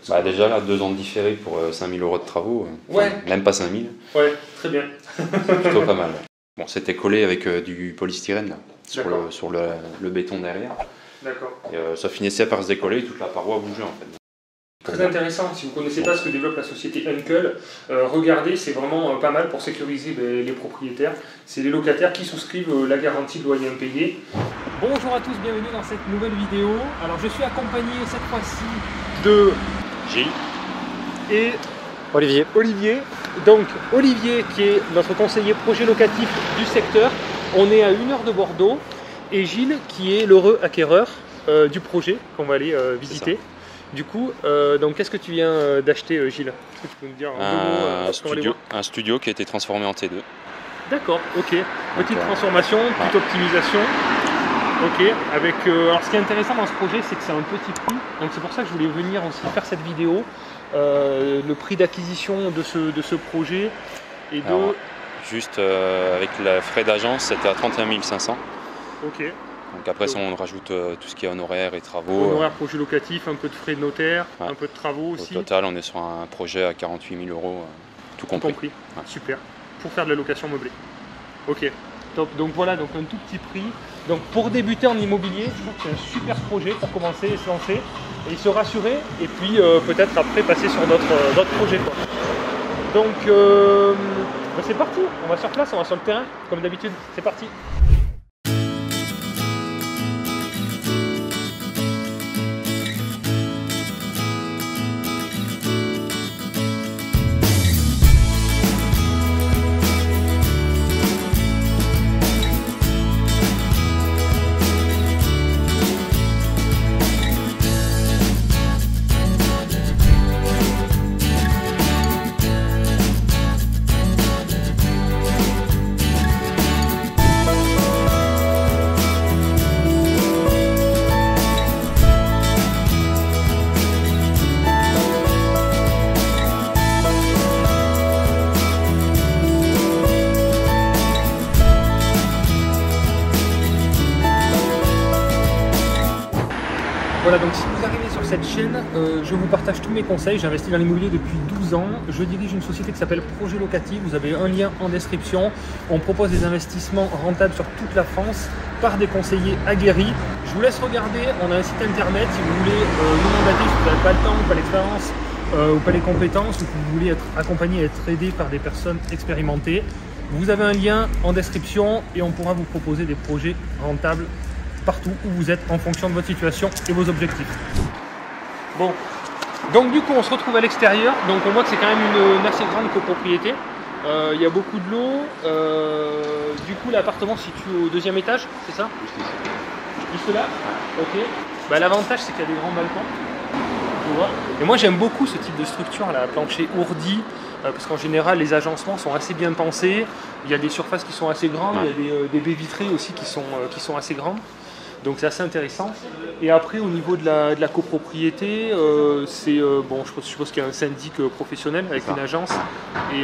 Bah déjà là, 2 ans de différé pour 5000 € de travaux, Ouais. même pas 5000, Ouais, très bien. c'est plutôt pas mal. Bon, c'était collé avec du polystyrène là, D'accord. sur le béton derrière. D'accord. Et ça finissait par se décoller et toute la paroi bougeait en fait. Très intéressant, si vous ne connaissez pas ce que développe la société Uncle, regardez, c'est vraiment pas mal pour sécuriser les propriétaires. C'est les locataires qui souscrivent la garantie de loyer impayé. Bonjour à tous, bienvenue dans cette nouvelle vidéo. Alors je suis accompagné cette fois-ci de Gilles et Olivier. Olivier. Donc Olivier qui est notre conseiller projet locatif du secteur. On est à 1 heure de Bordeaux. Et Gilles qui est l'heureux acquéreur du projet qu'on va aller visiter. Du coup, donc qu'est-ce que tu viens d'acheter, Gilles? Est-ce que tu peux me dire un studio qui a été transformé en T2. D'accord, ok. Petite transformation, petite optimisation. Ok, avec. Alors ce qui est intéressant dans ce projet, c'est que c'est un petit prix. Donc c'est pour ça que je voulais venir aussi faire cette vidéo. Le prix d'acquisition de ce projet et de. Alors, juste avec les frais d'agence, c'était à 31 500. Ok. Donc après, ça, on rajoute tout ce qui est honoraires et travaux. Honoraires, projet locatif, un peu de frais de notaire, Ouais. un peu de travaux aussi. Au total, on est sur un projet à 48 000 €, tout compris. Ouais. Super. Pour faire de la location meublée. Ok. Top. Donc voilà, donc un tout petit prix. Donc pour débuter en immobilier, je trouve que c'est un super projet pour commencer et se lancer et se rassurer. Et puis peut-être après passer sur d'autres projets, quoi. Donc c'est parti. On va sur place, on va sur le terrain, comme d'habitude. C'est parti. Voilà, donc si vous arrivez sur cette chaîne, je vous partage tous mes conseils. J'ai investi dans l'immobilier depuis 12 ans. Je dirige une société qui s'appelle Projet Locatif. Vous avez un lien en description. On propose des investissements rentables sur toute la France par des conseillers aguerris. Je vous laisse regarder. On a un site internet si vous voulez nous mandater, si vous n'avez pas le temps, pas l'expérience ou pas les compétences, ou que vous voulez être accompagné et être aidé par des personnes expérimentées. Vous avez un lien en description et on pourra vous proposer des projets rentables partout où vous êtes en fonction de votre situation et vos objectifs. Bon, donc du coup on se retrouve à l'extérieur, donc on voit que c'est quand même une assez grande copropriété. Il y a beaucoup de lots. Du coup l'appartement se situe au 2e étage, c'est ça? Juste là. Ok. Bah, l'avantage c'est qu'il y a des grands balcons. Tu vois. Et moi j'aime beaucoup ce type de structure là, plancher ourdi. Parce qu'en général les agencements sont assez bien pensés, il y a des surfaces qui sont assez grandes, il y a des baies vitrées aussi qui sont assez grandes, donc c'est assez intéressant. Et après au niveau de la copropriété, c'est bon, je suppose qu'il y a un syndic professionnel avec une agence. Et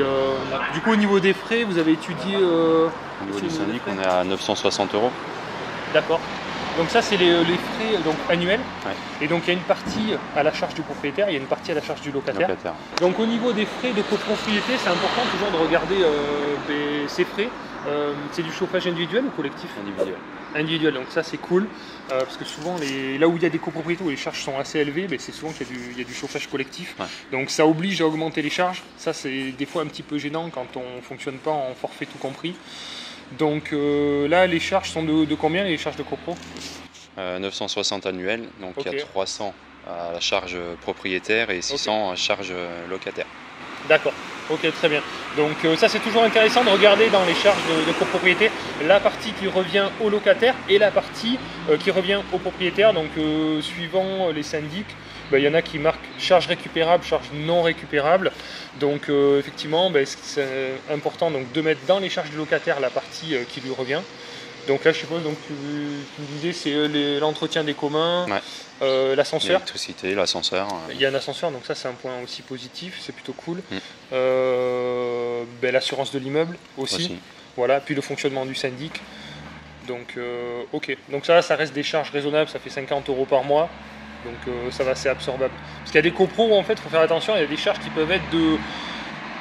du coup au niveau des frais, vous avez étudié... Au niveau du syndic, on est à 960 €. D'accord. Donc ça c'est les frais donc, annuels. Ouais. Et donc il y a une partie à la charge du propriétaire, il y a une partie à la charge du locataire. Donc au niveau des frais de copropriété, c'est important toujours de regarder ces frais. C'est du chauffage individuel ou collectif? Individuel. Individuel, donc ça c'est cool. Parce que souvent là où il y a des copropriétés où les charges sont assez élevées, c'est souvent qu'il y a du chauffage collectif. Ouais. Donc ça oblige à augmenter les charges. Ça c'est des fois un petit peu gênant quand on ne fonctionne pas en forfait tout compris. Donc là, les charges sont de combien les charges de copro? 960 annuels, donc okay. Il y a 300 à la charge propriétaire et 600 à charge locataire. D'accord, ok, très bien. Donc ça c'est toujours intéressant de regarder dans les charges de copropriété la partie qui revient au locataire et la partie qui revient au propriétaire. Donc suivant les syndics, il y en a qui marquent charge récupérable, charge non récupérable. Donc effectivement, c'est important donc, de mettre dans les charges du locataire la partie qui lui revient. Donc là, je suppose, donc, tu me disais, c'est l'entretien des communs, ouais. L'ascenseur. L'électricité, l'ascenseur. Il y a un ascenseur, donc ça c'est un point aussi positif, c'est plutôt cool. L'assurance de l'immeuble aussi. Voilà, puis le fonctionnement du syndic. Donc ok, donc ça reste des charges raisonnables, ça fait 50 € par mois. Donc ça va, c'est absorbable. Parce qu'il y a des copros où en fait, il faut faire attention, il y a des charges qui peuvent être de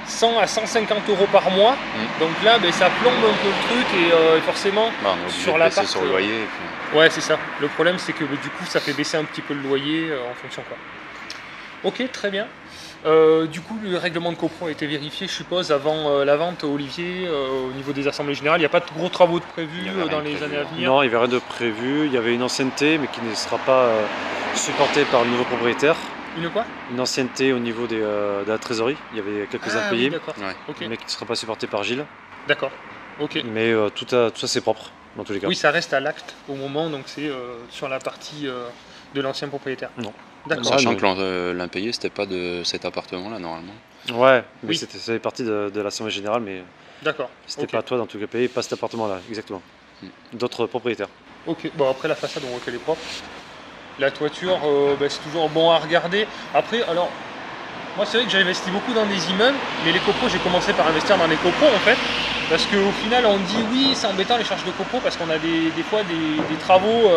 100 à 150 euros par mois. Donc là, ça plombe un peu le truc et forcément, on est obligé sur de la baisser part, sur le loyer. Et puis... Ouais, c'est ça. Le problème, c'est que du coup, ça fait baisser un petit peu le loyer en fonction quoi. Ok, très bien. Du coup, le règlement de copro a été vérifié, je suppose, avant la vente, Olivier, au niveau des assemblées générales. Il n'y a pas de gros travaux de prévus dans les années à venir? Non, il n'y avait rien de prévu. Il y avait une ancienneté, mais qui ne sera pas supportée par le nouveau propriétaire. Une quoi? Une ancienneté au niveau de la trésorerie. Il y avait quelques impayés, oui, d'accord. mais qui ne sera pas supportée par Gilles. D'accord, ok. Mais tout ça, c'est propre, dans tous les cas. Oui, ça reste à l'acte au moment, donc c'est sur la partie de l'ancien propriétaire. Non. D'accord. Sachant que l'impayé, c'était pas de cet appartement-là, normalement. Ouais, mais Oui. ça fait partie de l'assemblée générale, mais D'accord. c'était Ok. pas toi dans tout cas payé, pas cet appartement-là, exactement. D'autres propriétaires. Ok, bon après la façade on voit qu'elle est propre. La toiture, c'est toujours bon à regarder. Après, alors, moi c'est vrai que j'ai investi beaucoup dans des immeubles, mais les copros, j'ai commencé par investir dans les copros en fait. Parce qu'au final on dit oui, c'est embêtant les charges de copros parce qu'on a des fois des travaux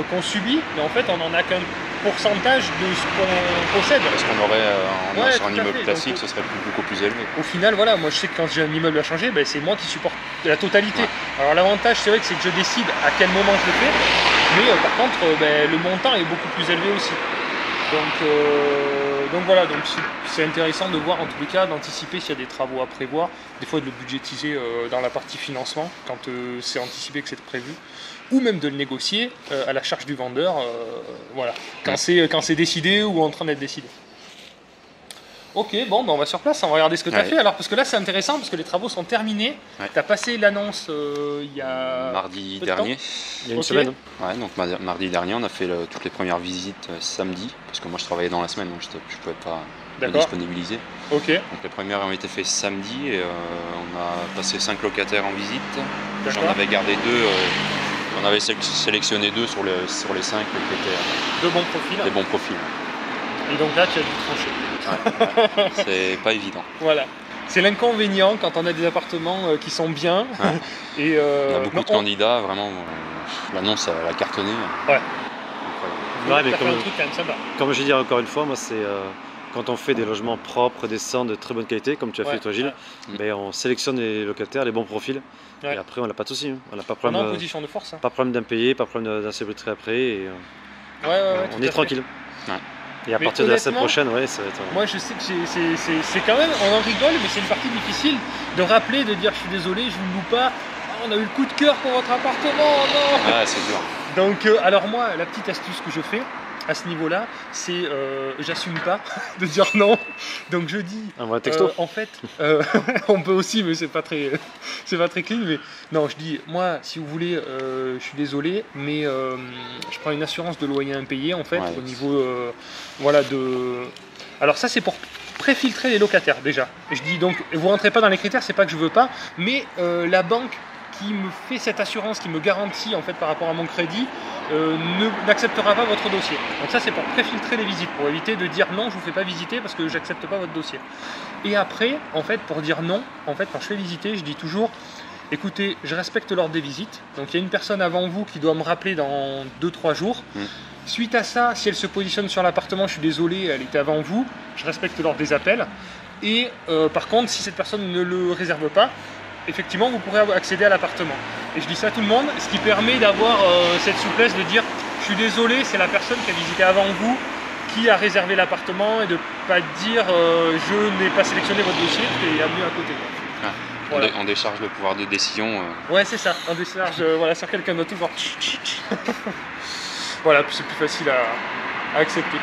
qu'on subit, mais en fait on n'en a qu'un pourcentage de ce qu'on possède. Parce qu'on aurait, Ouais, sur un tout à immeuble fait. classique, Donc, ce serait beaucoup plus élevé. Au final, voilà, moi je sais que quand j'ai un immeuble à changer, c'est moi qui supporte la totalité. Ouais. Alors l'avantage, c'est vrai que je décide à quel moment je le fais, mais par contre, le montant est beaucoup plus élevé aussi. Donc voilà, donc c'est intéressant de voir en tous les cas, d'anticiper s'il y a des travaux à prévoir, des fois de le budgétiser dans la partie financement, quand c'est anticipé que c'est prévu, ou même de le négocier à la charge du vendeur, voilà, quand c'est décidé ou en train d'être décidé. Ok, bon, on va sur place, on va regarder ce que tu as fait. Alors, parce que là, c'est intéressant, parce que les travaux sont terminés. Ouais. Tu as passé l'annonce il y a... Mardi peu de temps. dernier. Il y a une Ok. semaine. Ouais, donc mardi dernier, on a fait toutes les premières visites samedi, parce que moi je travaillais dans la semaine, donc je ne pouvais pas me D'accord. disponibiliser. Ok, Donc les premières ont été faites samedi et on a passé 5 locataires en visite. J'en d'accord. avais gardé 2, on avait sélectionné 2 sur les 5 qui étaient De bons profils. des bons profils. Et donc là, tu as dû trancher. Ouais. C'est pas évident. Voilà. C'est l'inconvénient quand on a des appartements qui sont bien. Ouais. Et, Il y a beaucoup de candidats, vraiment. L'annonce, elle a cartonné. Ouais. Incroyable. Ouais, mais t'as fait un truc quand même sympa. Comme je dis encore une fois, moi c'est quand on fait des logements propres, décents, de très bonne qualité, comme tu as Ouais, fait toi Gilles, ouais. mais on sélectionne les locataires, les bons profils, Ouais. et après on n'a pas de soucis, hein. On n'a pas de On est en problème, position de force. Hein. pas de problème d'impayé, pas de problème d'insécurité après, et Ouais, on tout est à tranquille. Ouais. Et à Mais partir de la semaine honnêtement, prochaine, ouais, ça va être. Moi, je sais que c'est quand même, on en rigole, mais c'est une partie difficile de rappeler, de dire je suis désolé, je vous le loue pas. Ah, on a eu le coup de cœur pour votre appartement, non. Ouais, c'est dur. Donc, alors moi, la petite astuce que je fais à ce niveau-là, c'est j'assume pas de dire non. Donc je dis, Un texto. en fait, on peut aussi, mais c'est pas très clean. Mais non, je dis, moi, si vous voulez, je suis désolé, mais je prends une assurance de loyer impayé en fait Ouais. au niveau, voilà de. Alors ça, c'est pour préfiltrer les locataires déjà. Je dis donc, vous rentrez pas dans les critères, c'est pas que je veux pas, mais la banque qui me fait cette assurance, qui me garantit en fait par rapport à mon crédit, n'acceptera pas votre dossier. Donc ça c'est pour préfiltrer les visites, pour éviter de dire non, je vous fais pas visiter parce que j'accepte pas votre dossier. Et après, en fait, pour dire non, en fait, quand je fais visiter, je dis toujours, écoutez, je respecte l'ordre des visites. Donc il y a une personne avant vous qui doit me rappeler dans 2-3 jours. Suite à ça, si elle se positionne sur l'appartement, je suis désolé, elle était avant vous, je respecte l'ordre des appels. Et par contre, si cette personne ne le réserve pas, effectivement, vous pourrez accéder à l'appartement. Et je dis ça à tout le monde, ce qui permet d'avoir cette souplesse de dire je suis désolé, c'est la personne qui a visité avant vous qui a réservé l'appartement et de ne pas dire je n'ai pas sélectionné votre dossier et à mieux à côté. Ouais. Voilà. On décharge le pouvoir de décision. Ouais, c'est ça, on décharge voilà, sur quelqu'un d'autre, toujours. Voilà, c'est plus facile à accepter.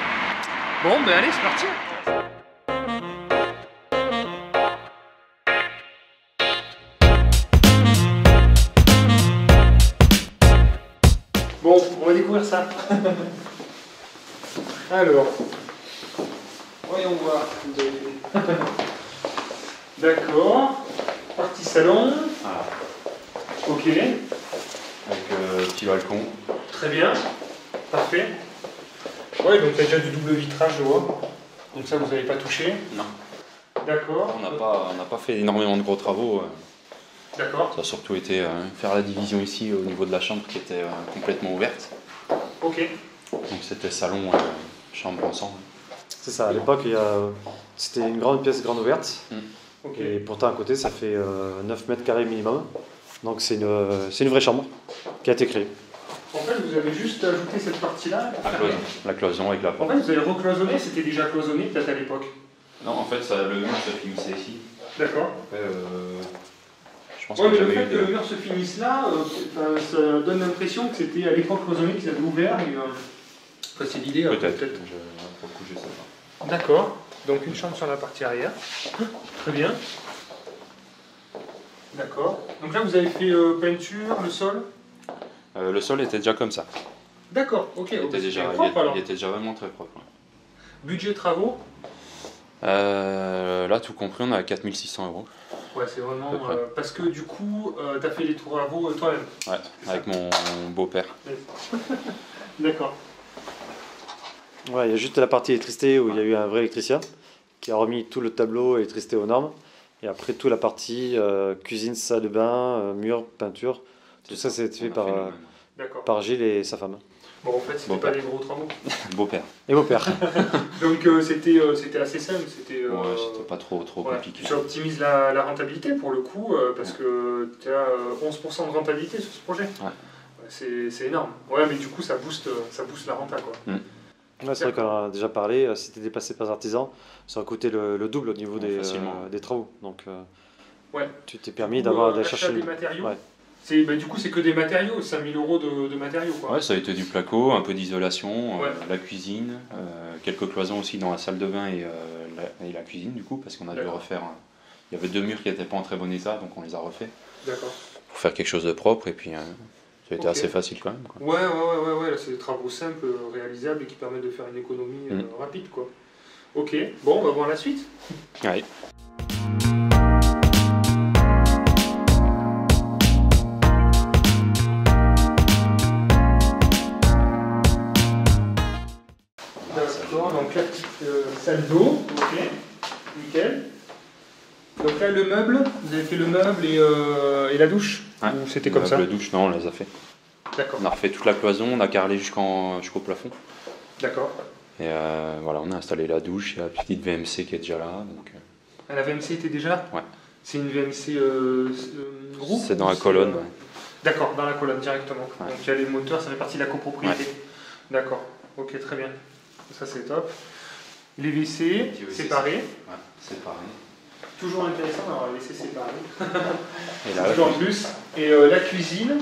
Bon, ben allez, c'est parti. Bon, on va découvrir ça. Alors, voyons voir. D'accord. Partie salon. Voilà. Ok. Avec petit balcon. Très bien. Parfait. Ouais, donc t'as déjà du double vitrage, je vois. Donc ça, vous n'avez pas touché. Non. D'accord. On n'a pas fait énormément de gros travaux. D'accord. Ça a surtout été faire la division ici au niveau de la chambre qui était complètement ouverte. Ok. Donc c'était salon, chambre ensemble. C'est ça, à l'époque, c'était une grande pièce grande ouverte. Ok. Et pourtant, à côté, ça fait 9 mètres carrés minimum. Donc c'est une vraie chambre qui a été créée. En fait, vous avez juste ajouté cette partie-là. La cloison avec la En porte. fait, vous avez recloisonné, c'était déjà cloisonné peut-être à l'époque. Non, en fait, le mur se finissait ici. D'accord. Après, je pense Ouais, mais que le j'avais fait eu que le mur se finisse là, ça donne l'impression que c'était à l'époque cloisonné, qu'ils avaient ouvert. Et, enfin, c'est l'idée. Peut-être. Pour le coup, je sais pas. D'accord. Donc une chambre sur la partie arrière. Très bien. D'accord. Donc là, vous avez fait peinture, le sol. Le sol était déjà comme ça. D'accord. Ok. Il était, propre, alors. il était déjà vraiment très propre. Budget travaux. Là, tout compris, on est à 4 600 €. Ouais, c'est vraiment À peu près. parce que du coup, tu as fait les travaux toi-même. Ouais, avec mon beau-père. D'accord. Ouais, il y a juste la partie électricité où il y a eu un vrai électricien qui a remis tout le tableau électricité aux normes. Et après, toute la partie cuisine, salle de bain, mur, peinture. Tout ça, c'est fait D'accord. par Gilles et sa femme. Bon, en fait, c'était pas des gros travaux. Beau-père. Et mon père. Donc c'était assez simple. C'était C'était pas trop ouais. compliqué. Ça optimise la rentabilité pour le coup, parce que tu as 11% de rentabilité sur ce projet. Ouais. C'est énorme. Ouais, mais du coup, ça booste la renta, quoi. Ouais, c'est vrai qu'on en a déjà parlé. Si c'était dépassé par artisan, ça aurait coûté le double au niveau Facilement. des travaux. Donc, Ouais. tu t'es permis d'aller achat chercher. des matériaux. Ouais. Du coup, c'est que des matériaux, 5000 € de matériaux, quoi. Ouais, ça a été du placo, un peu d'isolation, Ouais. la cuisine, quelques cloisons aussi dans la salle de bain et la cuisine du coup, parce qu'on a dû D'accord. refaire. Il y avait 2 murs qui n'étaient pas en très bon état, donc on les a refaits D'accord. pour faire quelque chose de propre et puis ça a été Ok. assez facile quand même. Quoi. Ouais, là, c'est des travaux simples, réalisables et qui permettent de faire une économie rapide, quoi. Ok, bon, on va voir la suite. Ouais. D'accord, donc la petite salle d'eau, ok, nickel. Donc là, le meuble, vous avez fait le meuble et la douche. Ouais. Ou c'était comme ça? Le douche, non, on les a fait. D'accord, On a refait toute la cloison, on a carrelé jusqu'au plafond. d'accord. Et voilà, on a installé la douche, il y a la petite VMC qui est déjà là. Donc, Ah, la VMC était déjà là? Ouais. C'est une VMC groupe? c'est dans ou la colonne. ouais. D'accord, dans la colonne directement. Ouais. Donc il y a les moteurs, ça fait partie de la copropriété. D'accord, ok, très bien. Ça c'est top. Les WC séparés. Ouais, séparés. Toujours intéressant d'avoir les WC séparés. Et là, Toujours en plus. Et la cuisine,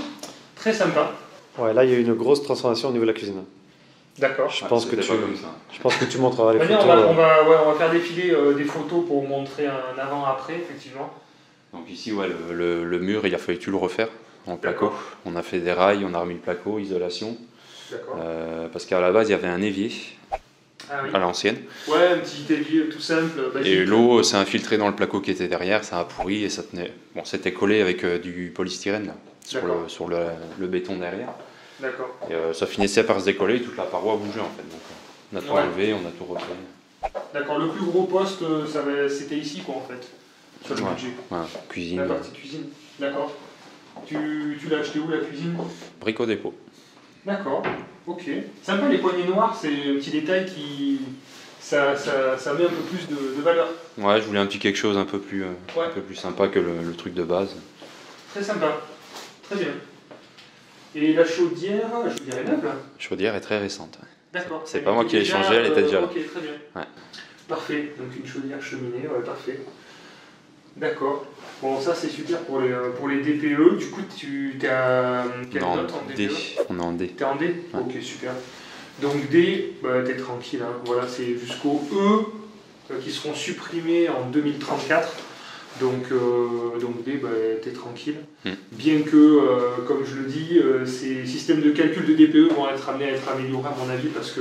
très sympa. Ouais, là, il y a eu une grosse transformation au niveau de la cuisine. D'accord. Je pense que c'était pas comme ça. Je pense que tu montreras les Vas-y, photos. on va faire défiler des photos pour montrer un avant-après, effectivement. Donc ici, ouais, le mur, il a fallu tout le refaire en placo. D'accord. On a fait des rails, on a remis le placo, isolation. D'accord. Parce qu'à la base, il y avait un évier Ah oui. à l'ancienne. Ouais, un petit évier tout simple, basique. Et l'eau s'est infiltrée dans le placo qui était derrière, ça a pourri et ça tenait. Bon, c'était collé avec du polystyrène là, D'accord. sur le béton derrière. D'accord. Et ça finissait par se décoller et toute la paroi bougeait en fait. Donc on a tout Ouais. enlevé, on a tout refait. D'accord, le plus gros poste, c'était ici, quoi, en fait, sur le Ouais. budget. Voilà, cuisine, La partie cuisine. D'accord. Tu l'as acheté où, la cuisine? brico dépôt. D'accord, ok. Sympa, les poignées noires, c'est un petit détail qui... Ça met un peu plus de valeur. Ouais, je voulais un petit quelque chose un peu plus sympa que le truc de base. Très sympa. Très bien. Et la chaudière est neuve, là? La chaudière est très récente. Ouais. D'accord. C'est pas moi qui l'ai changée, elle était déjà là. Ok, très bien. Ouais. Parfait. Donc une chaudière cheminée, ouais, parfait. D'accord. Bon, ça c'est super pour les DPE. Du coup, tu as quelle Non, note en D. DPE? On est en D. T'es en D? Ouais. Ok, super. Donc D, bah, t'es tranquille. Hein. Voilà, c'est jusqu'au E qui seront supprimés en 2034. Donc D, bah, t'es tranquille. Bien que, comme je le dis, ces systèmes de calcul de DPE vont être amenés à être améliorés à mon avis parce que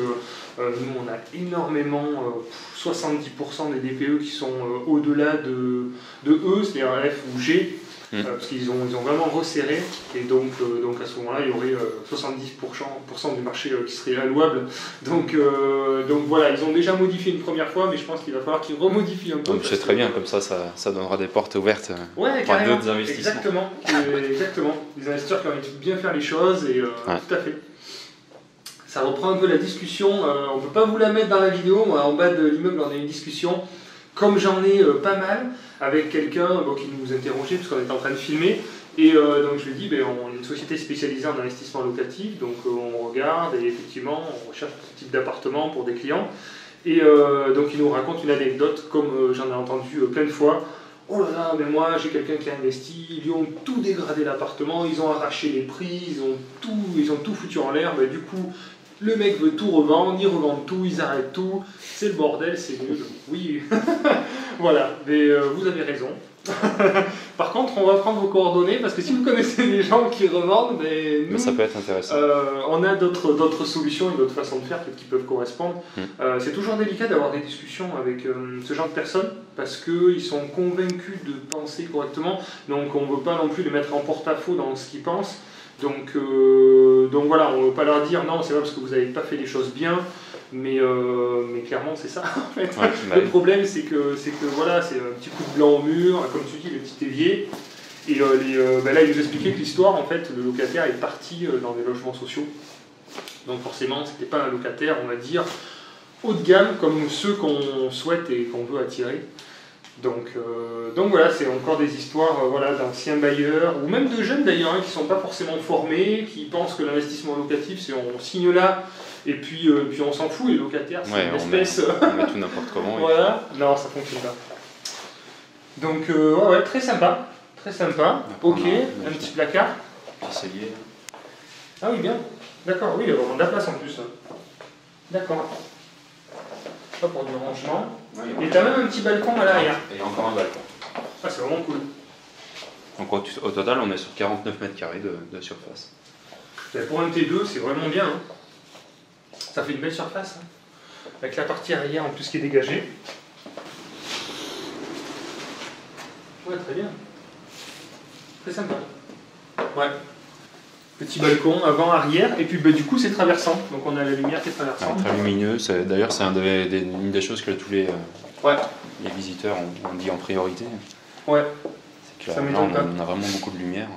nous on a énormément, 70% des DPE qui sont au-delà de E, c'est-à-dire F ou G. Parce qu'ils ont vraiment resserré et donc à ce moment-là il y aurait 70% du marché qui serait allouable. Donc voilà, ils ont déjà modifié une première fois, mais je pense qu'il va falloir qu'ils remodifient un peu. Donc, c'est très bien, comme ça donnera des portes ouvertes Ouais, pour carrément. d'autres investissements. Exactement, exactement. Les investisseurs qui ont envie de bien faire les choses et tout à fait. Ça reprend un peu la discussion. On ne peut pas vous la mettre dans la vidéo. Moi, en bas de l'immeuble, on a une discussion. Comme j'en ai pas mal avec quelqu'un qui nous interrogeait, parce qu'on était en train de filmer. Et donc je lui ai dit, on est une société spécialisée en investissement locatif. Donc on regarde et effectivement, on recherche ce type d'appartement pour des clients. Et donc il nous raconte une anecdote, comme j'en ai entendu plein de fois. Oh là là, mais moi j'ai quelqu'un qui a investi, ils lui ont tout dégradé l'appartement, ils ont arraché les prix, ils ont tout foutu en l'air. Du coup, le mec veut tout revendre, ils revendent tout, ils arrêtent tout. C'est le bordel, c'est nul. Oui, voilà, mais vous avez raison. Par contre, on va prendre vos coordonnées parce que si vous connaissez des gens qui revendent, nous, ça peut être intéressant. On a d'autres solutions et d'autres façons de faire peut-être qui peuvent correspondre. C'est toujours délicat d'avoir des discussions avec ce genre de personnes parce qu'ils sont convaincus de penser correctement, donc on ne veut pas non plus les mettre en porte-à-faux dans ce qu'ils pensent. Donc voilà, on ne veut pas leur dire non, c'est pas parce que vous n'avez pas fait les choses bien. Mais clairement c'est ça en fait. Le problème c'est que voilà, c'est un petit coup de blanc au mur, comme tu dis, le petit évier. Et là il nous expliquait que l'histoire, en fait, le locataire est parti dans des logements sociaux. Donc forcément c'était pas un locataire, on va dire, haut de gamme comme ceux qu'on souhaite et qu'on veut attirer. Donc voilà, c'est encore des histoires d'anciens bailleurs, ou même de jeunes d'ailleurs, qui ne sont pas forcément formés, qui pensent que l'investissement locatif c'est on signe là, et puis on s'en fout, les locataires c'est une espèce... On met tout n'importe comment. Voilà, non ça fonctionne pas. Donc ouais, très sympa, très sympa. Ok, un petit placard. Petit cellier. Ah oui, bien, d'accord, oui, il y a vraiment de la place en plus. D'accord. Pas pour du rangement. Oui, et tu as même un petit balcon à l'arrière. Et encore un balcon. Ah, c'est vraiment cool. Donc au total, on est sur 49 mètres carrés de surface. Et pour un T2, c'est vraiment bien. Hein. Ça fait une belle surface. Hein. Avec la partie arrière en plus qui est dégagée. Ouais, très bien. Très sympa. Ouais. Petit balcon avant, arrière, et puis du coup c'est traversant, donc on a la lumière qui est traversante. Très lumineux, d'ailleurs c'est une des choses que tous les visiteurs ont dit en priorité. Ouais, c'est que là, on a vraiment beaucoup de lumière.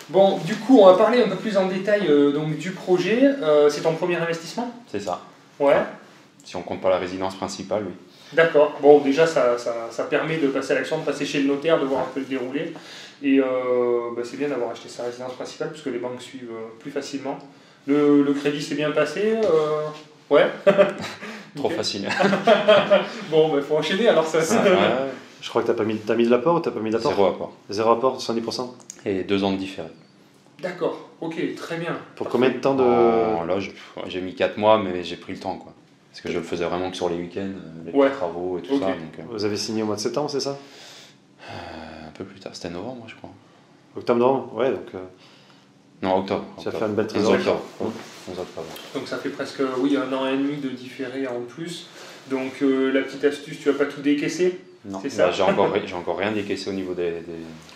Bon, du coup on va parler un peu plus en détail donc, du projet. C'est ton premier investissement? C'est ça. Ouais. Si on compte pas la résidence principale, oui. D'accord, bon déjà ça permet de passer à l'action, de passer chez le notaire, de voir un peu le déroulé. Et c'est bien d'avoir acheté sa résidence principale puisque les banques suivent plus facilement. Le crédit s'est bien passé ouais. Trop facile. Bon, il faut enchaîner alors ça. Je crois que t'as mis de l'apport ou t'as pas mis d'apport? Zéro apport. Zéro apport, 70%? Et 2 ans de différé. D'accord, ok, très bien. Pour combien de temps de... Là, j'ai mis 4 mois, mais j'ai pris le temps, quoi. Parce que je le faisais vraiment que sur les week-ends, les petits travaux et tout ça. Donc, vous avez signé au mois de septembre, c'est ça? Un peu plus tard, c'était novembre, je crois. Octobre-novembre, ouais, donc... Non, octobre. Ça fait une belle trésorerie. 11 octobre. Donc ça fait presque, oui, 1 an et demi de différé en plus. Donc la petite astuce, tu vas pas tout décaisser? Non, là, j'ai encore rien décaissé au niveau des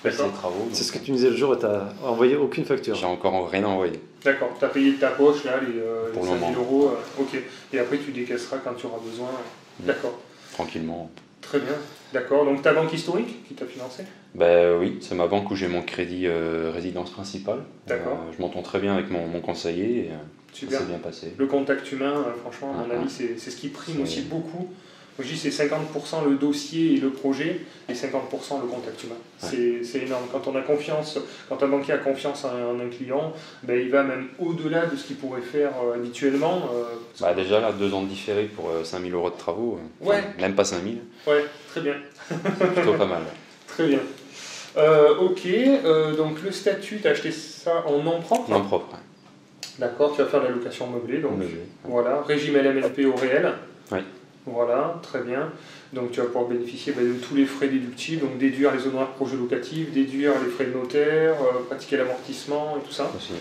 travaux. C'est ce que tu me disais le jour et tu n'as envoyé aucune facture. J'ai encore rien envoyé. D'accord, tu as payé de ta poche là, les 5 000 euros. Ok, et après tu décaisseras quand tu auras besoin. D'accord. Tranquillement. Très bien, d'accord. Donc ta banque historique qui t'a financé? Oui, c'est ma banque où j'ai mon crédit résidence principale. D'accord. Je m'entends très bien avec mon conseiller et super. Ça s'est bien passé. Le contact humain, franchement, à mon avis, c'est ce qui prime aussi beaucoup. Moi, je dis c'est 50% le dossier et le projet et 50% le contact humain. Ouais. C'est énorme. Quand on a confiance, quand un banquier a confiance en un client, il va même au-delà de ce qu'il pourrait faire habituellement. Déjà là, 2 ans de différé pour 5 000 euros de travaux, même pas 5 000. Ouais, très bien. C'est plutôt pas mal. Très bien. Ok, donc le statut, tu as acheté ça en nom propre? Nom propre, ouais. D'accord, tu vas faire de la location meublée, donc voilà, régime LMNP au réel. Oui. Voilà, très bien. Donc tu vas pouvoir bénéficier de tous les frais déductibles, donc déduire les honoraires projet locatif, déduire les frais de notaire, pratiquer l'amortissement et tout ça. Aussi.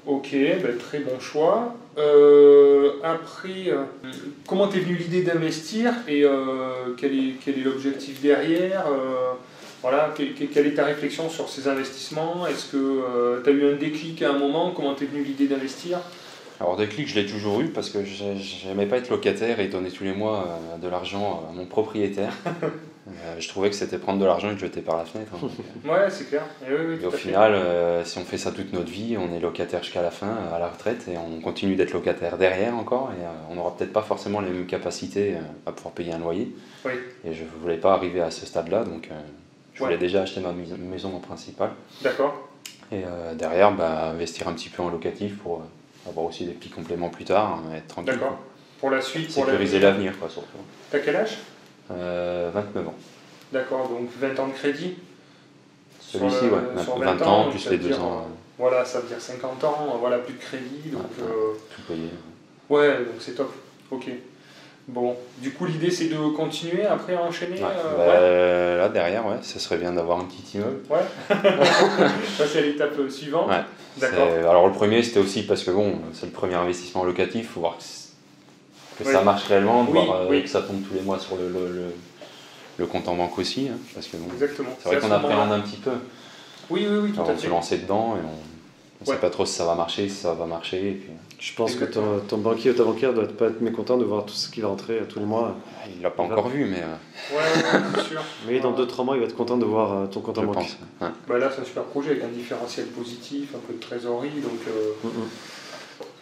Ok, très bon choix. Après, comment t'es venue l'idée d'investir et quel est l'objectif derrière voilà, quelle est ta réflexion sur ces investissements? Est-ce que tu as eu un déclic à un moment? Comment t'es venue l'idée d'investir? Alors déclic, je l'ai toujours eu parce que j'aimais pas être locataire et donner tous les mois de l'argent à mon propriétaire. Je trouvais que c'était prendre de l'argent et le jeter par la fenêtre. Hein. Ouais, c'est clair. Et, oui, Et au final, si on fait ça toute notre vie, on est locataire jusqu'à la fin, à la retraite, et on continue d'être locataire derrière encore, et on n'aura peut-être pas forcément les mêmes capacités à pouvoir payer un loyer. Oui. Et je ne voulais pas arriver à ce stade-là, donc je voulais déjà acheter ma maison en principal. D'accord. Et derrière, investir un petit peu en locatif pour avoir aussi des petits compléments plus tard, être tranquille. D'accord. Pour la suite, sécuriser l'avenir, quoi, surtout. T'as quel âge? 29 ans. D'accord, donc 20 ans de crédit. Celui-ci, ouais, 20 ans plus les 2 ans. Voilà, ça veut dire 50 ans, voilà, plus de crédit, donc... tout payé. Ouais, donc c'est top. Ok. Bon, du coup, l'idée, c'est de continuer après à enchaîner Là, derrière, ouais, ce serait bien d'avoir un petit immeuble. Ouais. Ça, c'est l'étape suivante. Ouais. D'accord. Alors, le premier, c'était aussi parce que, bon, c'est le premier investissement locatif, il faut voir que ça marche réellement, voir que ça tombe tous les mois sur le compte en banque aussi, hein, parce que bon, exactement. C'est vrai qu'on appréhende un petit peu. Oui, tout à fait. On se lancer dedans et on ne sait pas trop si ça va marcher, si ça va pas marcher. Et puis... Je pense que ton banquier ou ta banquière doit pas être mécontent de voir tout ce qui va rentrer tous les mois. Il l'a pas encore vu, mais... Ouais, c'est sûr. Mais dans 2-3 mois, il va être content de voir ton compte en banque. Pense, ouais. Bah là, c'est un super projet avec un différentiel positif, un peu de trésorerie, donc...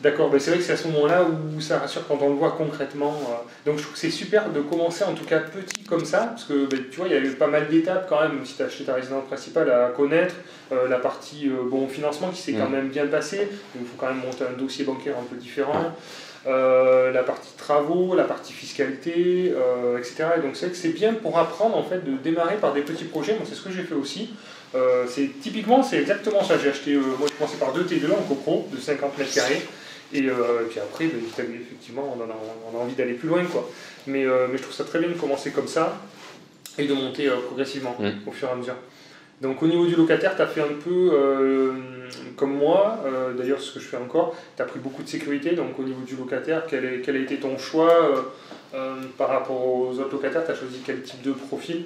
D'accord, c'est vrai que c'est à ce moment-là où ça rassure quand on le voit concrètement. Donc je trouve que c'est super de commencer en tout cas petit comme ça, parce que tu vois, il y a eu pas mal d'étapes quand même, si tu as acheté ta résidence principale, à connaître. La partie financement qui s'est quand même bien passée, il faut quand même monter un dossier bancaire un peu différent. La partie travaux, la partie fiscalité, etc. Et donc c'est vrai que c'est bien pour apprendre en fait de démarrer par des petits projets. Moi c'est ce que j'ai fait aussi. Typiquement c'est exactement ça. J'ai acheté, moi je commençais par 2 T2 en copro de 50 mètres carrés. Et puis après, effectivement, on a envie d'aller plus loin, quoi. Mais je trouve ça très bien de commencer comme ça et de monter progressivement au fur et à mesure. Donc au niveau du locataire, tu as fait un peu comme moi, d'ailleurs ce que je fais encore, tu as pris beaucoup de sécurité. Donc au niveau du locataire, quel a été ton choix par rapport aux autres locataires? Tu as choisi quel type de profil?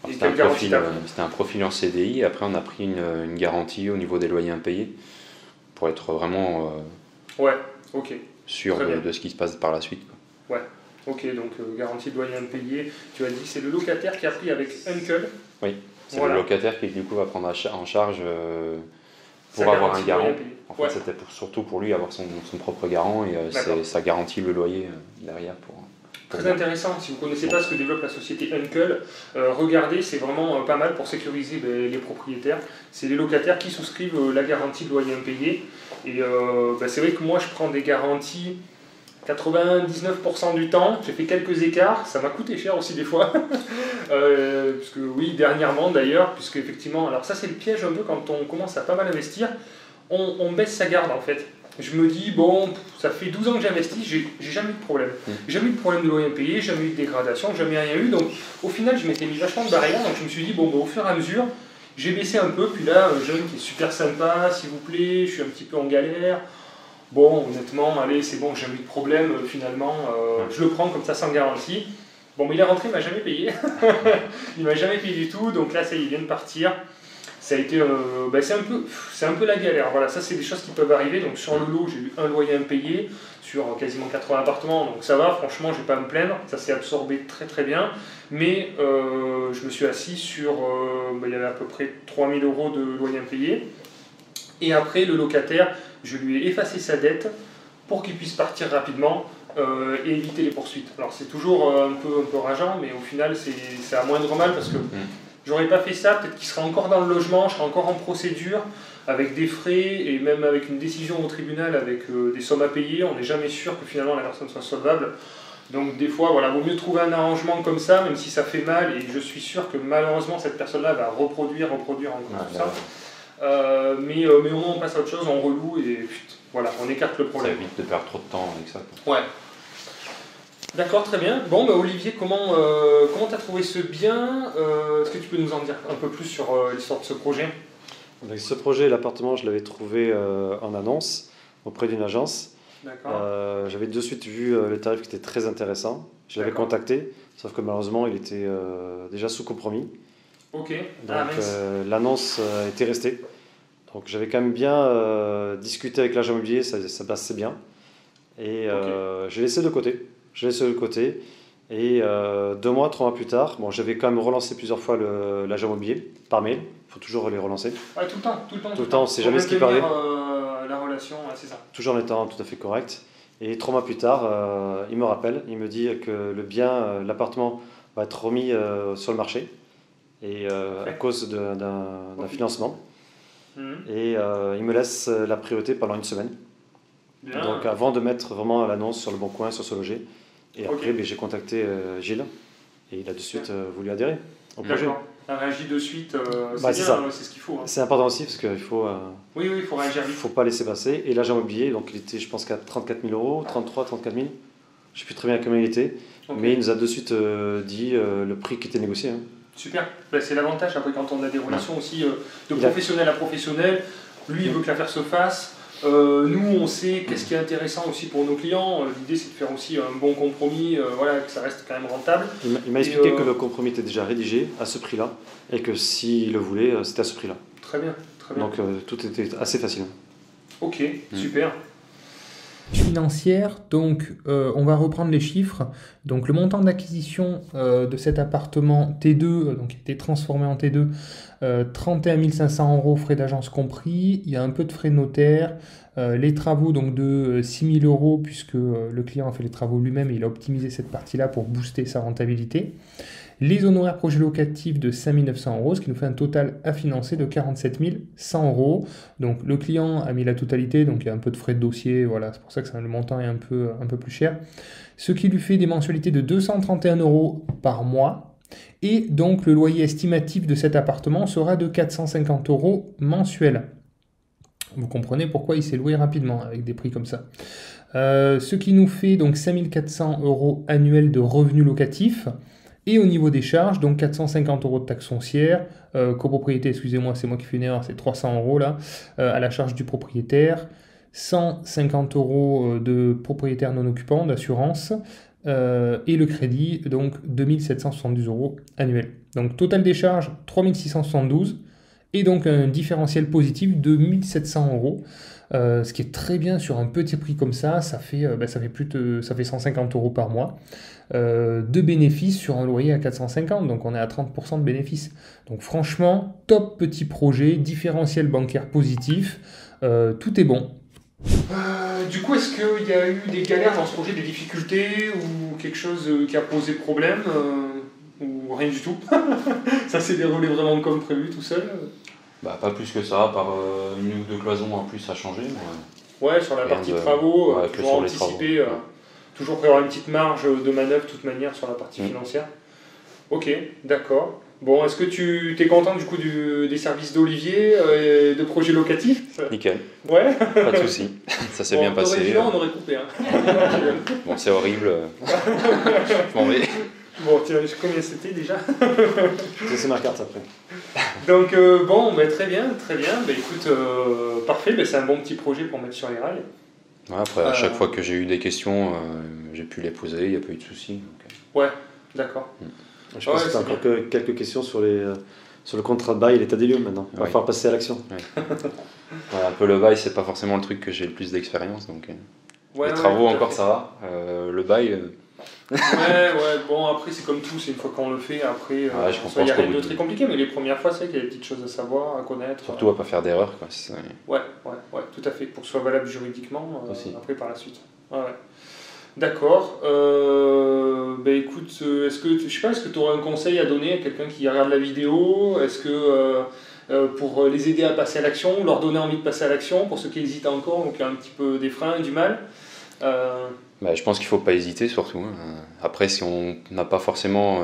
C'était un profil en CDI. Après, on a pris une garantie au niveau des loyers impayés pour être vraiment sûr de ce qui se passe par la suite, quoi. Ouais, ok, donc garantie de loyer impayé. Tu as dit que c'est le locataire qui a pris avec Uncle. Oui, c'est le locataire qui du coup va prendre en charge pour avoir un garant. En fait, c'était surtout pour lui avoir son propre garant et ça garantit le loyer derrière pour Très intéressant, si vous ne connaissez pas ce que développe la société Uncle, regardez, c'est vraiment pas mal pour sécuriser les propriétaires. C'est les locataires qui souscrivent la garantie de loyer impayé. Et c'est vrai que moi je prends des garanties 99% du temps, j'ai fait quelques écarts, ça m'a coûté cher aussi des fois. Puisque oui, dernièrement d'ailleurs, puisque effectivement, alors ça c'est le piège un peu quand on commence à pas mal investir, on baisse sa garde en fait. Je me dis, bon, ça fait 12 ans que j'investis, j'ai jamais eu de problème. J'ai jamais eu de problème de loyer impayé, jamais eu de dégradation, jamais rien eu. Donc au final, je m'étais mis vachement de barrières. Donc je me suis dit, bon, au fur et à mesure, j'ai baissé un peu. Puis là, un jeune qui est super sympa, s'il vous plaît, je suis un petit peu en galère. Bon, honnêtement, allez, c'est bon, j'ai jamais eu de problème finalement. Je le prends comme ça sans garantie. Bon, mais il est rentré, il m'a jamais payé. Il m'a jamais payé du tout. Donc là, ça y est, il vient de partir. Ça a été, c'est un peu la galère. Voilà, ça c'est des choses qui peuvent arriver. Donc sur le lot, j'ai eu un loyer impayé sur quasiment 80 appartements. Donc ça va, franchement, je ne vais pas me plaindre. Ça s'est absorbé très très bien. Mais je me suis assis sur, il y avait à peu près 3 000 € de loyer impayé. Et après, le locataire, je lui ai effacé sa dette pour qu'il puisse partir rapidement et éviter les poursuites. Alors c'est toujours un peu rageant, mais au final, c'est à moindre mal parce que j'aurais pas fait ça, peut-être qu'il serait encore dans le logement, je serais encore en procédure, avec des frais et même avec une décision au tribunal, avec des sommes à payer. On n'est jamais sûr que finalement la personne soit solvable. Donc des fois, voilà, vaut mieux trouver un arrangement comme ça, même si ça fait mal. Et je suis sûr que malheureusement cette personne-là va reproduire encore tout ça. Mais au moins on passe à autre chose, on reloue et voilà, on écarte le problème. Ça évite de perdre trop de temps avec ça. Ouais. D'accord, très bien. Bon, Olivier, comment tu as trouvé ce bien? Est-ce que tu peux nous en dire un peu plus sur l'histoire de ce projet? Donc, ce projet, l'appartement, je l'avais trouvé en annonce auprès d'une agence. J'avais de suite vu le tarif qui était très intéressant. Je l'avais contacté, sauf que malheureusement, il était déjà sous compromis. Ok. Donc l'annonce était restée. Donc j'avais quand même bien discuté avec l'agent immobilier, ça passait bien. Et j'ai laissé de côté. Et 2 mois, 3 mois plus tard, bon, j'avais quand même relancé plusieurs fois l'agent immobilier par mail. Il faut toujours les relancer. Ah, tout le temps. On ne sait jamais ce qui peut arriver. La relation, c'est ça. Toujours en étant tout à fait correct. Et 3 mois plus tard, il me rappelle, il me dit que le bien, l'appartement va être remis sur le marché et à cause d'un financement. Et il me laisse la priorité pendant 1 semaine. Bien. Donc avant de mettre vraiment l'annonce sur le bon coin, sur Se Loger. Et après, j'ai contacté Gilles et il a de suite voulu adhérer au projet. Il a réagi de suite, c'est ce qu'il faut. Hein. C'est important aussi parce qu'il faut. Oui, il faut réagir vite. Il ne faut pas laisser passer. Et l'agent immobilier, donc il était, je pense, qu'à 34 000 euros, 33, 34 000. Je ne sais plus très bien combien il était. Mais il nous a de suite dit le prix qui était négocié. Hein. Super. C'est l'avantage après quand on a des relations aussi de professionnel à professionnel. Lui, il veut que l'affaire se fasse. Nous, on sait qu'est-ce qui est intéressant aussi pour nos clients. L'idée, c'est de faire aussi un bon compromis, que ça reste quand même rentable. Il m'a expliqué que le compromis était déjà rédigé à ce prix-là et que s'il le voulait, c'était à ce prix-là. Très bien. Donc tout était assez facile. Ok, super. Financière, donc on va reprendre les chiffres. Donc le montant d'acquisition de cet appartement T2, donc qui a été transformé en T2, 31 500 €, frais d'agence compris. Il y a un peu de frais de notaire, les travaux donc de 6 000 € puisque le client a fait les travaux lui-même et il a optimisé cette partie-là pour booster sa rentabilité. Les honoraires projets locatifs de 5 900 €, ce qui nous fait un total à financer de 47 100 €. Donc le client a mis la totalité, donc il y a un peu de frais de dossier, voilà, c'est pour ça que le montant est un peu plus cher. Ce qui lui fait des mensualités de 231 € par mois. Et donc le loyer estimatif de cet appartement sera de 450 € mensuels. Vous comprenez pourquoi il s'est loué rapidement avec des prix comme ça. Ce qui nous fait donc 5 400 € annuels de revenus locatifs. Et au niveau des charges, donc 450 € de taxes foncières, copropriété, excusez-moi, c'est moi qui fais une erreur, c'est 300 € là, à la charge du propriétaire, 150 € de propriétaire non occupant, d'assurance, et le crédit, donc 2 772 € annuels. Donc total des charges, 3 672, et donc un différentiel positif de 1 700 €. Ce qui est très bien sur un petit prix comme ça, ça fait 150 € par mois de bénéfices sur un loyer à 450, donc on est à 30% de bénéfices. Donc franchement, top petit projet, différentiel bancaire positif, tout est bon. Du coup, est-ce qu'il y a eu des galères dans ce projet, des difficultés ou quelque chose qui a posé problème ou rien du tout? Ça s'est déroulé vraiment comme prévu tout seul? Pas plus que ça, par 1 ou 2 cloisons en plus à changer. Ouais, sur la partie travaux, toujours anticiper, toujours prévoir une petite marge de manœuvre de toute manière sur la partie financière. Ok, d'accord. Bon, est-ce que tu es content du coup des services d'Olivier et de projets locatifs? Nickel. Ouais. Pas de soucis, ça s'est bien passé. On aurait coupé. Hein. Bon, c'est horrible. Je m'en vais. Bon, tiens, combien c'était déjà? C'est ma carte après. Donc, très bien. Écoute, parfait, c'est un bon petit projet pour mettre sur les rails. Ouais, après, à chaque fois que j'ai eu des questions, j'ai pu les poser, il n'y a pas eu de soucis. Donc... Ouais, d'accord. Je pense que tu as encore quelques questions sur le contrat de bail et l'état des lieux maintenant. Il va falloir passer à l'action. Ouais. Un peu le bail, c'est pas forcément le truc que j'ai le plus d'expérience. Donc, les travaux, encore ça va. Le bail. Bon, après, c'est comme tout, c'est une fois qu'on le fait. Après, il n'y a rien de très compliqué, mais les premières fois, c'est vrai qu'il y a des petites choses à savoir, à connaître. Surtout à pas faire d'erreur. Ouais, tout à fait, pour que ce soit valable juridiquement, après par la suite. Ouais. D'accord. Écoute, est-ce que tu aurais un conseil à donner à quelqu'un qui regarde la vidéo? Est-ce que pour les aider à passer à l'action, leur donner envie de passer à l'action, pour ceux qui hésitent encore, donc il y a un petit peu des freins, du mal? Je pense qu'il ne faut pas hésiter surtout. Après, si on n'a pas forcément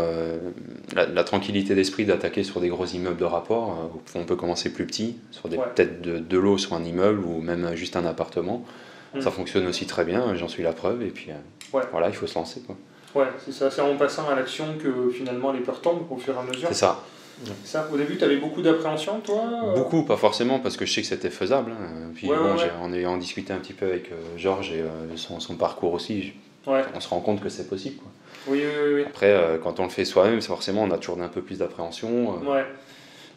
la tranquillité d'esprit d'attaquer sur des gros immeubles de rapport, on peut commencer plus petit, sur des peut-être deux lots sur un immeuble ou même juste un appartement. Ça fonctionne aussi très bien, j'en suis la preuve, et puis voilà, il faut se lancer, quoi. Ouais, c'est ça, c'est en passant à l'action que finalement les peurs tombent au fur et à mesure. C'est ça. Ça. Au début, tu avais beaucoup d'appréhension, toi? Beaucoup, pas forcément, parce que je sais que c'était faisable. Puis en ayant discuté un petit peu avec Georges et son parcours aussi, on se rend compte que c'est possible, quoi. Oui. Après, quand on le fait soi-même, forcément, on a toujours un peu plus d'appréhension.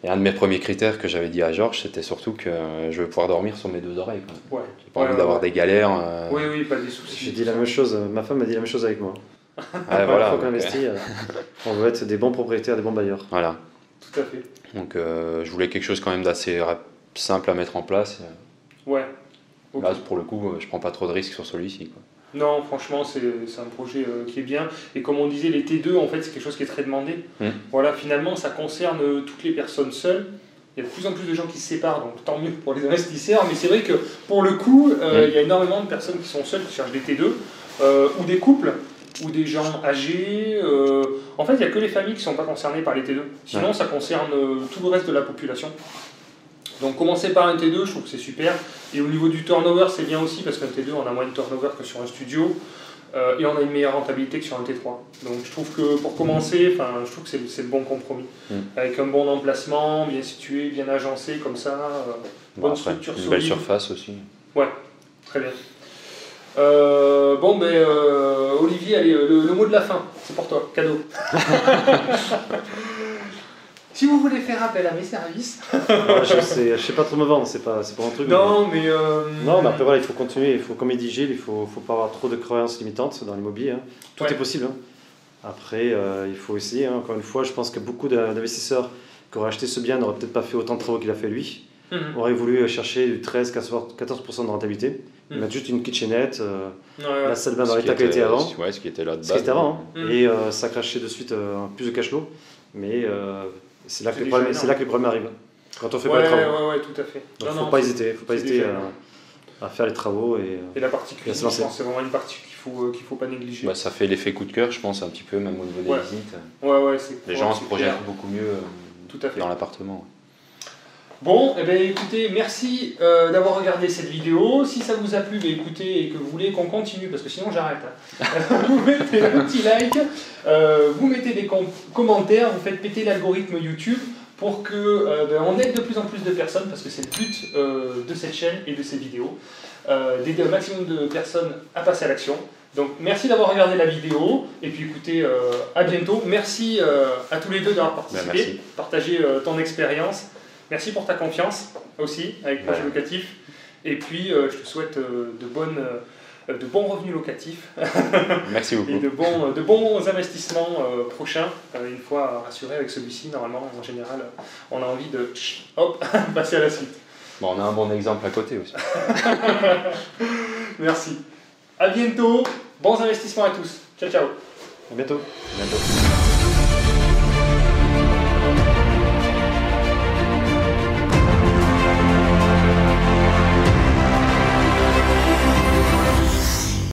Et un de mes premiers critères que j'avais dit à Georges, c'était surtout que je veux pouvoir dormir sur mes 2 oreilles. Ouais. J'ai pas envie d'avoir des galères. Oui, pas des soucis. J'ai dit la même chose, ma femme m'a dit la même chose avec moi. Ouais, voilà. Faut qu'on investit, on veut être des bons propriétaires, des bons bailleurs. Voilà. Tout à fait. Donc je voulais quelque chose quand même d'assez simple à mettre en place. Ouais. Okay. Là, pour le coup, je prends pas trop de risques sur celui-ci. Non, franchement, c'est un projet qui est bien. Et comme on disait, les T2, en fait, c'est quelque chose qui est très demandé. Voilà, finalement, ça concerne toutes les personnes seules. Il y a de plus en plus de gens qui se séparent, donc tant mieux pour les investisseurs. Mais c'est vrai que pour le coup, il y a énormément de personnes qui sont seules, qui cherchent des T2, ou des couples, ou des gens âgés. En fait, il n'y a que les familles qui ne sont pas concernées par les T2. Sinon, ça concerne tout le reste de la population. Donc commencer par un T2, je trouve que c'est super. Et au niveau du turnover, c'est bien aussi, parce qu'un T2, on a moins de turnover que sur un studio. Et on a une meilleure rentabilité que sur un T3. Donc je trouve que pour commencer, je trouve que c'est le bon compromis. Avec un bon emplacement, bien situé, bien agencé, comme ça, bonne structure solide. Une belle surface aussi. Ouais, très bien. Olivier, allez, le mot de la fin, c'est pour toi, cadeau. Si vous voulez faire appel à mes services. Je sais pas trop me vendre, c'est pas un truc. Non, Non, mais après voilà, il faut continuer, il faut, comme il dit Gilles, il faut pas avoir trop de croyances limitantes dans l'immobilier. Hein. Tout est possible. Hein. Après, il faut essayer. Hein. Encore une fois, je pense que beaucoup d'investisseurs qui auraient acheté ce bien n'auraient peut-être pas fait autant de travaux qu'il a fait lui. Auraient voulu chercher du 13-14% de rentabilité. Ils mettent juste une kitchenette, la salle de bain dans l'état qu'elle était avant. Ouais, ce qui était là de base. Ce qui était avant. Et ça crachait de suite plus de cash flow. Mais c'est là que les problèmes arrivent. Quand on fait pas les travaux. Ouais, tout à fait. Donc faut pas hésiter à faire les travaux. Et la partie cuisine, je pense, c'est vraiment une partie qu'il faut pas négliger. Ça fait l'effet coup de cœur, je pense, un petit peu, même au niveau des visites. Ouais, les gens se projettent beaucoup mieux dans l'appartement. Bon, écoutez, merci d'avoir regardé cette vidéo. Si ça vous a plu, écoutez, et que vous voulez qu'on continue, parce que sinon j'arrête. Vous mettez un petit like, vous mettez des commentaires, vous faites péter l'algorithme YouTube pour que on aide de plus en plus de personnes, parce que c'est le but de cette chaîne et de ces vidéos, d'aider un maximum de personnes à passer à l'action. Donc merci d'avoir regardé la vidéo, et puis écoutez, à bientôt. Merci à tous les deux d'avoir participé, partagé ton expérience. Merci pour ta confiance aussi avec Projet Locatif. Et puis, je te souhaite de bons revenus locatifs. Merci beaucoup. Et de bons investissements prochains. Une fois rassuré avec celui-ci, normalement, en général, on a envie de passer à la suite. Bon, on a un bon exemple à côté aussi. Merci. À bientôt. Bons investissements à tous. Ciao, ciao. À bientôt. À bientôt.